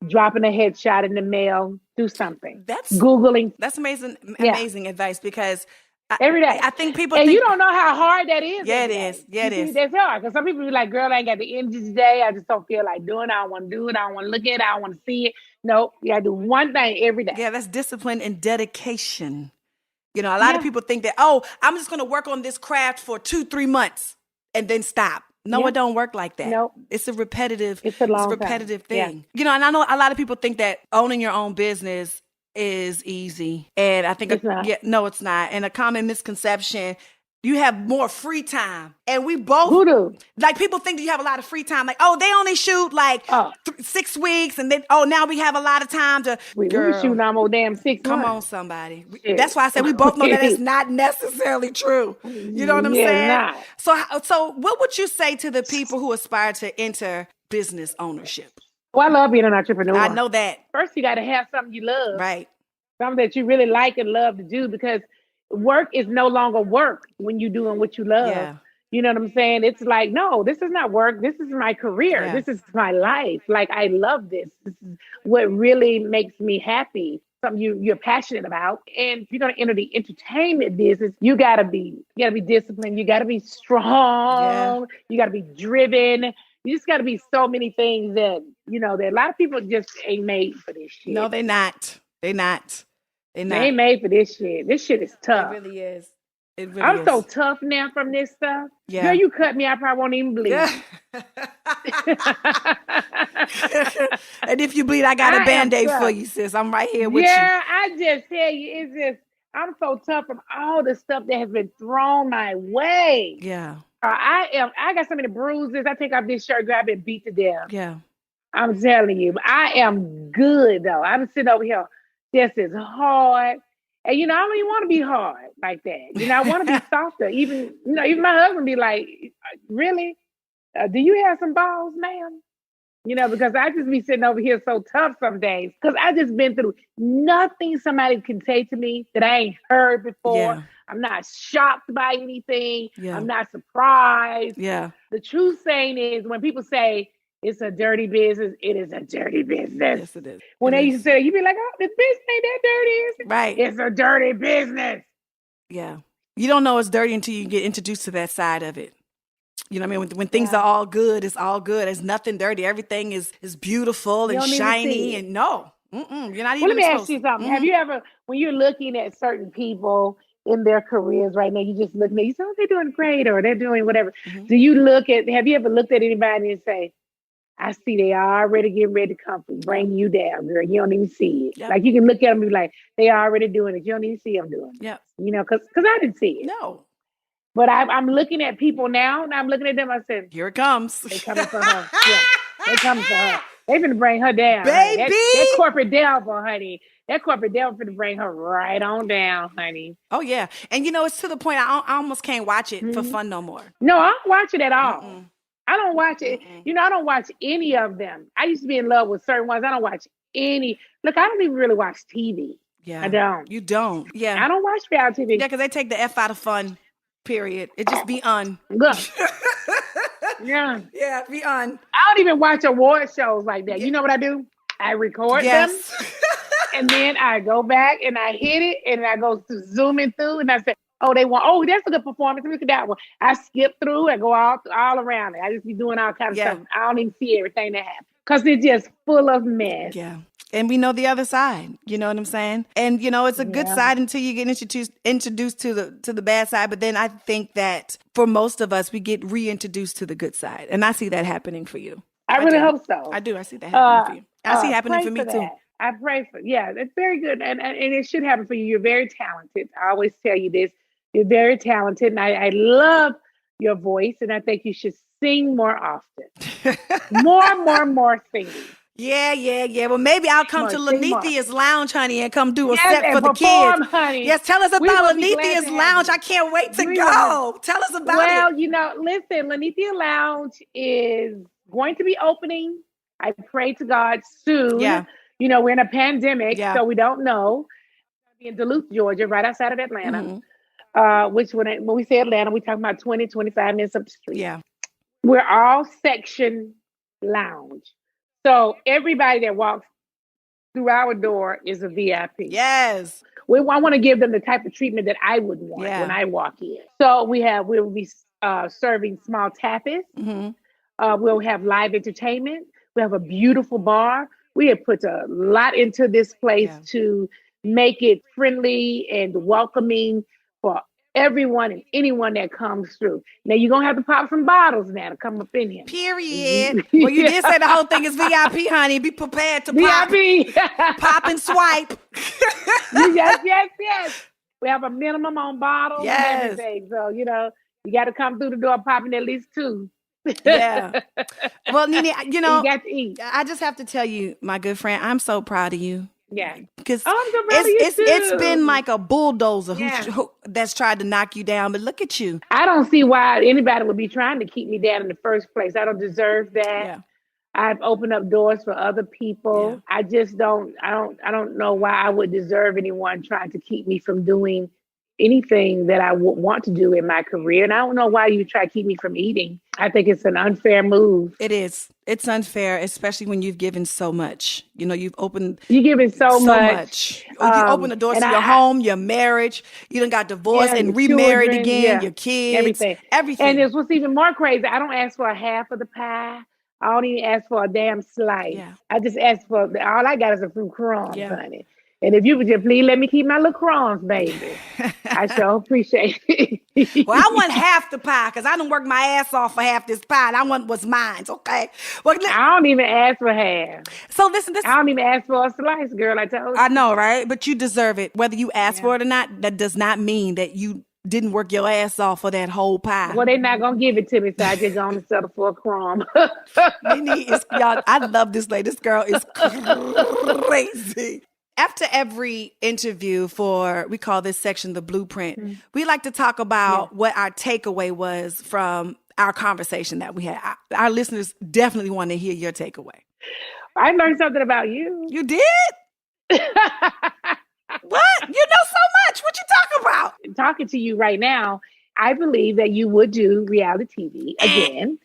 dropping a headshot in the mail, do something. That's Googling. amazing, Yeah. amazing advice because I, Every day. I think people And think you don't know how hard that is. Yeah, it every day. is. Yeah, You it see, is. that's hard. Because some people be like, girl, I ain't got the energy today. I just don't feel like doing it. I don't want to do it. I don't want to look at it. I don't want to see it. No, you got to do one thing every day. Yeah, that's discipline and dedication. You know, a lot of Yeah. people think that, oh, I'm just going to work on this craft for 2-3 months and then stop. No, Yeah. it don't work like that. Nope. It's a repetitive, It's a long repetitive time. Yeah. thing. You know, and I know a lot of people think that owning your own business is easy. And I think, It's not. yeah, no, it's not. And a common misconception, you have more free time. And we both, Who do? like, people think that you have a lot of free time. Like, oh, they only shoot like Oh. 6 weeks. And then, oh, now we have a lot of time to, We girl, shooting almost damn 6 come on, months. somebody. Shit. That's why I said we both know that it's not necessarily true. You know what I'm Yeah, saying? it's not. So what would you say to the people who aspire to enter business ownership? Well, I love being an entrepreneur. I know that. First, you got to have something you love. Right. Something that you really like and love to do, because work is no longer work when you're doing what you love. Yeah. You know what I'm saying? It's like, no, this is not work. This is my career. Yeah. This is my life. Like, I love this. This is what really makes me happy. Something you're passionate about. And if you're going to enter the entertainment business, you gotta be disciplined. You gotta be strong. Yeah. You gotta be driven. You just gotta be so many things that, that a lot of people just ain't made for this shit. No, they're not. They're not. They're not. They ain't made for this shit. This shit is tough. It really is. It really I'm is. so tough now from this stuff. Yeah. Girl, you cut me, I probably won't even bleed. Yeah. And if you bleed, I got a Band-Aid for you, sis. I'm right here with you. Yeah, I just tell you, it's just, I'm so tough from all the stuff that has been thrown my way. Yeah. I got so many bruises. I take off this shirt, girl, I've been beat to death. Yeah. I'm telling you, I am good though. I'm sitting over here just as hard. And I don't even want to be hard like that. I want to be softer. Even my husband be like, really? Do you have some balls, ma'am? Because I just be sitting over here so tough some days. Because I just been through nothing somebody can say to me that I ain't heard before. Yeah. I'm not shocked by anything. Yeah. I'm not surprised. Yeah. The true saying is, when people say it's a dirty business, it is a dirty business. Yes, it is. When they used to say, you be like, oh, this business ain't that dirty, is it? Right. It's a dirty business. Yeah. You don't know it's dirty until you get introduced to that side of it. You know what I mean? When things are all good, it's all good. There's nothing dirty. Everything is beautiful and don't even see shiny. it. And no, you're not even Well, let me ask supposed you to. something. Have you ever, when you're looking at certain people in their careers right now, you just looking at, you say, oh, they're doing great, or they're doing whatever. Mhm. Have you ever looked at anybody and say, I see they already getting ready to come and bring you down, girl. You don't even see it. Yep. Like, you can look at them and be like, they already doing it. You don't even see them doing it. Yep. Because I didn't see it. No. But I'm looking at people now, and I'm looking at them. I said, Here it comes. they coming for her. Yeah, they coming for her. They finna bring her down, Baby! Honey. That corporate devil, honey. That corporate devil finna bring her right on down, honey. Oh, yeah. And, it's to the point I almost can't watch it for Mhm. fun no more. No, I don't watch it at all. Mm-mm. I don't watch it. Mm-mm. I don't watch any of them. I used to be in love with certain ones. I don't watch any. Look, I don't even really watch TV. Yeah. I don't. You don't. Yeah. I don't watch reality TV. Yeah, because they take the F out of fun, period. It just be on. Look. Yeah. Yeah, be on. I don't even watch award shows like that. You know what I do? I record them. Yes. And then I go back and I hit it and I go to zooming through and I say, oh, that's a good performance. Look at that one. I skip through and go all around it. I just be doing all kinds of stuff. I don't even see everything that happens because it's just full of mess. Yeah. And we know the other side. You know what I'm saying? And it's a good side until you get introduced to the bad side. But then I think that for most of us, we get reintroduced to the good side. And I see that happening for you. I really hope so. I do. I see that happening for you. I see it happening pray for me too. that. I pray for, it's very good. And it should happen for you. You're very talented. I always tell you this. You're very talented. And I love your voice. And I think you should sing more often. more singing. Yeah. Well, maybe I'll come to Lenithia's Lounge, honey, and come do a set for the perform, kids. Honey. Yes, tell us We about will be glad Lenithia's to have Lounge. you. I can't wait to We go. Tell us about it. Well, listen, Lenithia Lounge is going to be opening, I pray to God, soon. Yeah. We're in a pandemic, so we don't know. in Duluth, Georgia, right outside of Atlanta. Which when we say Atlanta, we talking about 20, 25 minutes up the street. Yeah. We're all section lounge. So everybody that walks through our door is a VIP. Yes. I want to give them the type of treatment that I would want when I walk in. So we'll be serving small tapas. We'll have live entertainment. We have a beautiful bar. We have put a lot into this place to make it friendly and welcoming for everyone and anyone that comes through. Now you're gonna have to pop some bottles now to come up in here. Period. Well, you did say the whole thing is VIP, honey. Be prepared to VIP. Pop and swipe. Yes. We have a minimum on bottles and everything. So, you got to come through the door popping at least 2. Yeah. Well, Nene, you got to eat. I just have to tell you, my good friend, I'm so proud of you. Yeah. Because it's been like a bulldozer who that's tried to knock you down. But look at you. I don't see why anybody would be trying to keep me down in the first place. I don't deserve that. Yeah. I've opened up doors for other people. Yeah. I just don't know why I would deserve anyone trying to keep me from doing anything that I would want to do in my career. And I don't know why you try to keep me from eating. I think it's an unfair move. It is. It's unfair, especially when you've given so much. You've given so much. You open the doors to your home, your marriage. You done got divorced and remarried again, your kids. Everything. And what's even more crazy, I don't ask for a half of the pie. I don't even ask for a damn slice. Yeah. I just ask for, all I got is a few crumbs, honey. And if you would just please let me keep my little crumbs, baby, I sure appreciate it. Well, I want half the pie because I done worked my ass off for half this pie. And I want what's mine, okay? Well, I don't even ask for half. So listen, I don't even ask for a slice, girl. I told you. I know, right? But you deserve it. Whether you ask for it or not, that does not mean that you didn't work your ass off for that whole pie. Well, they're not going to give it to me, so I just going to settle for a crumb. Y'all, I love this lady. This girl is crazy. After every interview we call this section the blueprint, we like to talk about what our takeaway was from our conversation that we had. Our listeners definitely want to hear your takeaway. I learned something about you. You did? What? You know so much. What you talking about? Talking to you right now, I believe that you would do reality TV again.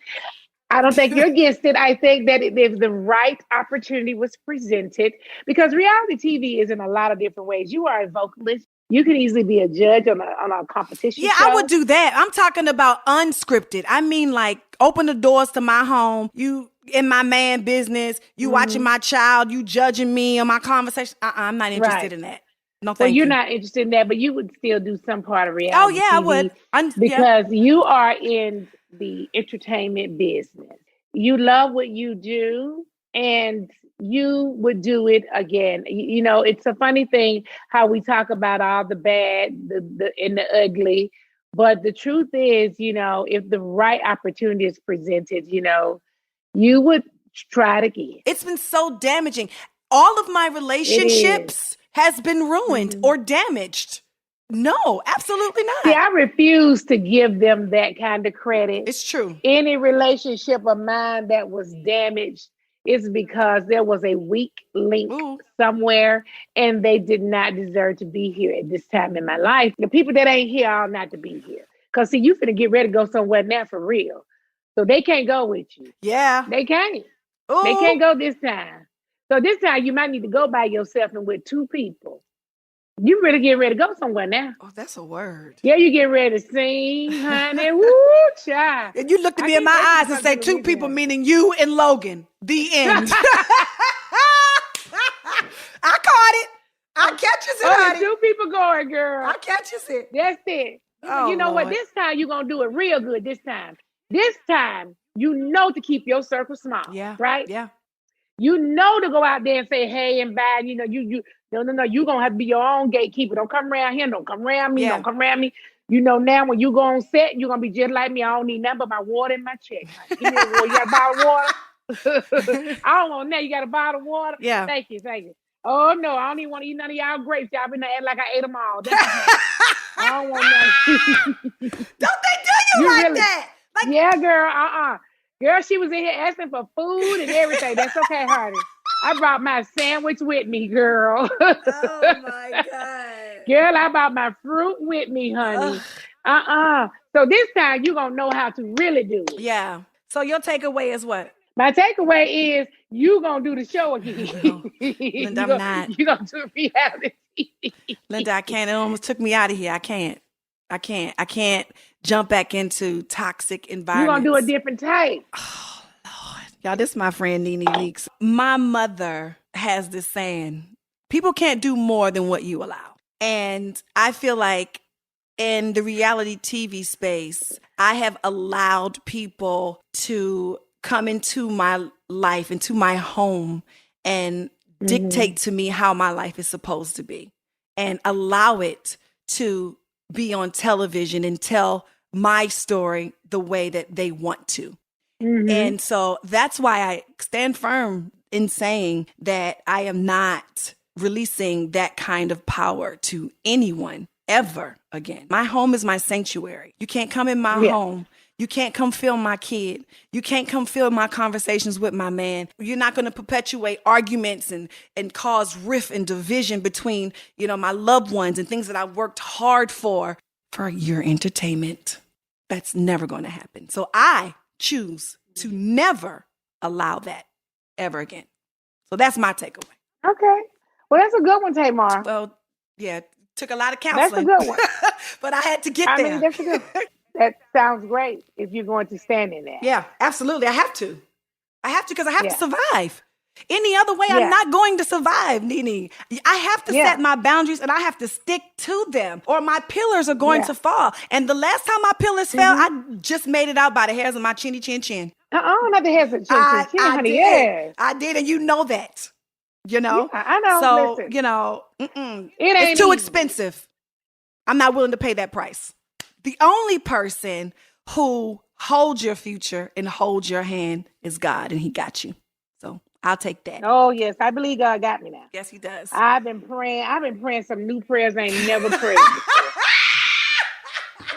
I don't think you're against it. I think that if the right opportunity was presented, because reality TV is in a lot of different ways. You are a vocalist. You can easily be a judge on a competition show. I would do that. I'm talking about unscripted. I mean, like, open the doors to my home. You in my man business. You watching my child. You judging me on my conversation. I'm not interested in that. No, thank you. So you're not interested in that, but you would still do some part of reality. Oh, yeah, TV I would. Because you are in the entertainment business. You love what you do and you would do it again. It's a funny thing how we talk about all the bad, the and the ugly. But the truth is, if the right opportunity is presented, you would try it again. It's been so damaging. All of my relationships has been ruined or damaged. No, absolutely not. See, I refuse to give them that kind of credit. It's true. Any relationship of mine that was damaged is because there was a weak link somewhere and they did not deserve to be here at this time in my life. The people that ain't here ought not to be here. Because, see, you finna get ready to go somewhere now for real. So they can't go with you. Yeah. They can't. Ooh. They can't go this time. So this time you might need to go by yourself and with 2 people. You really get ready to go somewhere now. Oh, that's a word. Yeah, you get ready to sing, honey. Woo, child. And you looked at me in my eyes and say 2 people, meaning you and Logan. The end. I caught it. I catch you, honey. 2 people going, girl. I catch you, sis. That's it. Oh, you know Lord. what? This time you're going to do it real good this time. This time, to keep your circle small. Yeah. Right? Yeah. To go out there and say, hey, and bye. No. You're going to have to be your own gatekeeper. Don't come around here. Don't come around me. Yeah. Don't come around me. Now when you go on set, you're going to be just like me. I don't need nothing but my water and my check. Give me a water. You got a bottle of water? I don't want that. You got a bottle of water? Yeah. Thank you. Oh, no. I don't even want to eat none of y'all grapes. Y'all been acting like I ate them all. That's okay. I don't want nothing. Don't they do you like really, that? Like, yeah, girl. Girl, she was in here asking for food and everything. That's okay, honey. I brought my sandwich with me, girl. Oh, my God. Girl, I brought my fruit with me, honey. So this time you gonna know how to really do it. Yeah. So your takeaway is what? My takeaway is you gonna do the show again. No, Linda, I'm not. You gonna do reality. Linda, I can't. It almost took me out of here. I can't. I can't jump back into toxic You environments. gonna do a different type. Oh, Lord. Y'all, this is my friend Nene Leaks. My mother has this saying, people can't do more than what you allow. And I feel like in the reality TV space, I have allowed people to come into my life, into my home, and dictate to me how my life is supposed to be, and allow it to be on television and tell my story the way that they want to. And so that's why I stand firm in saying that I am not releasing that kind of power to anyone ever again. My home is my sanctuary. You can't come in my home. You can't come film my kid. You can't come film my conversations with my man. You're not going to perpetuate arguments and cause rift and division between, my loved ones and things that I worked hard for your entertainment. That's never going to happen. So I choose to never allow that ever again. So that's my takeaway. Okay. Well, that's a good one, Tamar. Well, yeah, took a lot of counseling. That's a good one. But I had to get there. I mean, that's a good one. That sounds great if you're going to stand in that. Yeah, absolutely. I have to because I have to survive. Any other way, Yeah. I'm not going to survive, Nene. I have to set my boundaries and I have to stick to them or my pillars are going to fall. And the last time my pillars fell, I just made it out by the hairs of my chinny chin chin. Not the hairs of chin, honey. Did. Yes. I did, and you know that. Yeah, I know. So, Listen, it's too expensive. I'm not willing to pay that price. The only person who holds your future and holds your hand is God, and he got you. So I'll take that. Oh, yes. I believe God got me now. Yes, he does. I've been praying some new prayers I ain't never prayed before.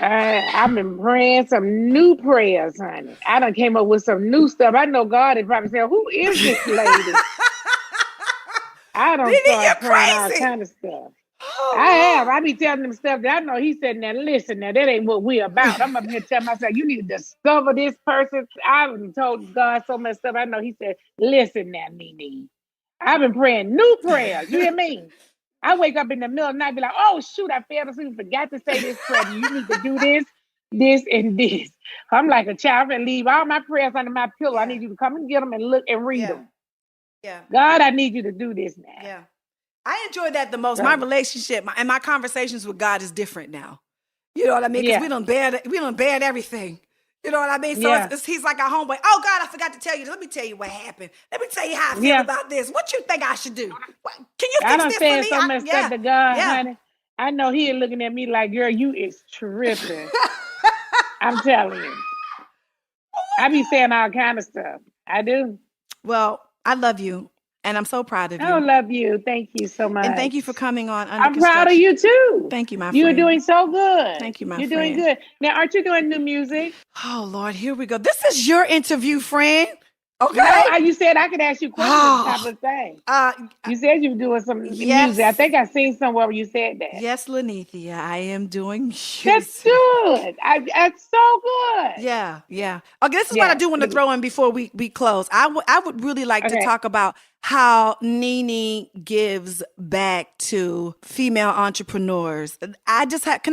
I've been praying some new prayers, honey. I done came up with some new stuff. I know God had probably said, who is this lady? I don't start praying all kind of stuff. Oh, I have. I be telling them stuff that I know he said, now listen, now that ain't what we about. I'm up here telling myself, you need to discover this person. I've told God so much stuff. I know he said, listen now, Nene. I've been praying new prayers. You hear me? I wake up in the middle of the night and be like, oh, shoot, I fell asleep. Forgot to say this prayer. You need to do this, this, and this. I'm like a child and leave all my prayers under my pillow. I need you to come and get them and look and read them. Yeah. God, I need you to do this now. Yeah. I enjoy that the most. My relationship and my conversations with God is different now. You know what I mean? Because we don't bear everything. You know what I mean? So he's like our homeboy. Oh, God, I forgot to tell you. Let me tell you what happened. Let me tell you how I feel about this. What you think I should do? Can you fix this for me? I done said so much stuff to God, honey. I know he is looking at me like, girl, you is tripping. I'm telling you. I be saying all kind of stuff. I do. Well, I love you. And I'm so proud of you. I love you. Thank you so much. And thank you for coming on. I'm proud of you too. Thank you, my friend. You're doing so good. Thank you, my friend. You're doing good. Now, aren't you doing new music? Oh, Lord, here we go. This is your interview, friend. Okay. You said I could ask you questions type of thing. You said you were doing some music. I think I seen somewhere where you said that. Yes, Lenethia, I am doing music. That's good. That's so good. Yeah. Okay, this is what I do want to throw in before we close. I would really like to talk about how Nene gives back to female entrepreneurs. Can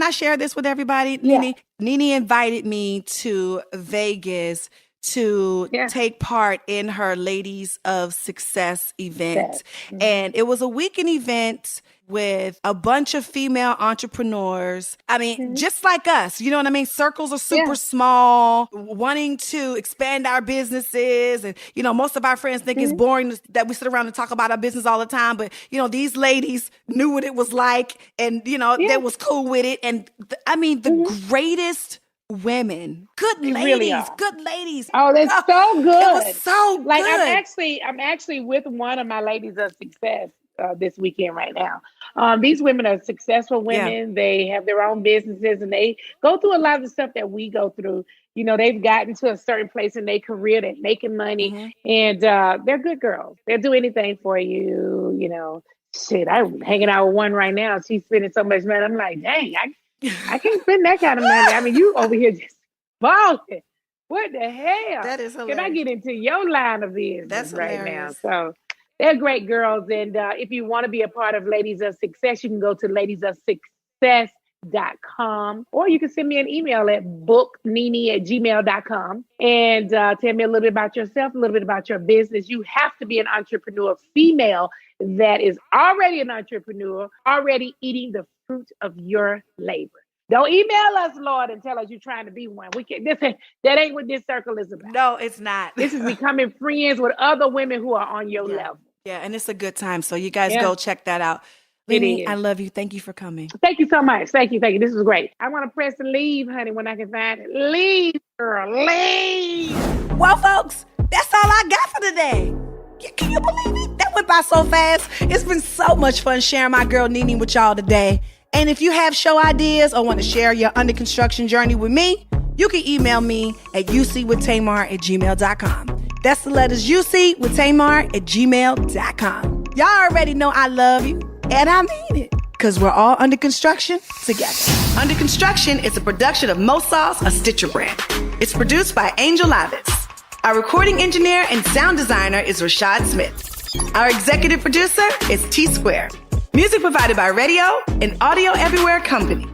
I share this with everybody? Yeah. Nene invited me to Vegas to take part in her Ladies of Success event. Mm-hmm. And it was a weekend event with a bunch of female entrepreneurs. I mean, just like us, you know what I mean? Circles are super small, wanting to expand our businesses. And, most of our friends think it's boring that we sit around and talk about our business all the time. But, these ladies knew what it was like and, they was cool with it. And the greatest women, good ladies. Oh, that's so good. It was so good. Like I'm actually with one of my ladies of success this weekend right now. These women are successful women. They have their own businesses and they go through a lot of the stuff that we go through. They've gotten to a certain place in their career. They're making money and they're good girls. They'll do anything for you, shit, I'm hanging out with one right now. She's spending so much money. I'm like, dang, I can't spend that kind of money. I mean, you over here just balling. What the hell? That is hilarious. Can I get into your line of business That's right hilarious. now? So they're great girls. And if you want to be a part of Ladies of Success, you can go to ladiesofsuccess.com, or you can send me an email at booknene@gmail.com and tell me a little bit about yourself, a little bit about your business. You have to be an entrepreneur female that is already an entrepreneur, already eating the fruit of your labor. Don't email us, Lord, and tell us you're trying to be one. We can't. That ain't what this circle is about. No, it's not. This is becoming friends with other women who are on your level. Yeah, and it's a good time. So you guys go check that out. Nene, I love you. Thank you for coming. Thank you so much. Thank you. This was great. I want to press the leave, honey, when I can find it. Leave, girl, leave. Well, folks, that's all I got for today. Can you believe it? That went by so fast. It's been so much fun sharing my girl Nene with y'all today. And if you have show ideas or want to share your under construction journey with me, you can email me at ucwithtamar@gmail.com. That's the letters ucwithtamar@gmail.com. Y'all already know I love you, and I mean it, because we're all under construction together. Under Construction is a production of Mo Sauce, a Stitcher brand. It's produced by Angel Lavis. Our recording engineer and sound designer is Rashad Smith. Our executive producer is T Square. Music provided by Radio and Audio Everywhere Company.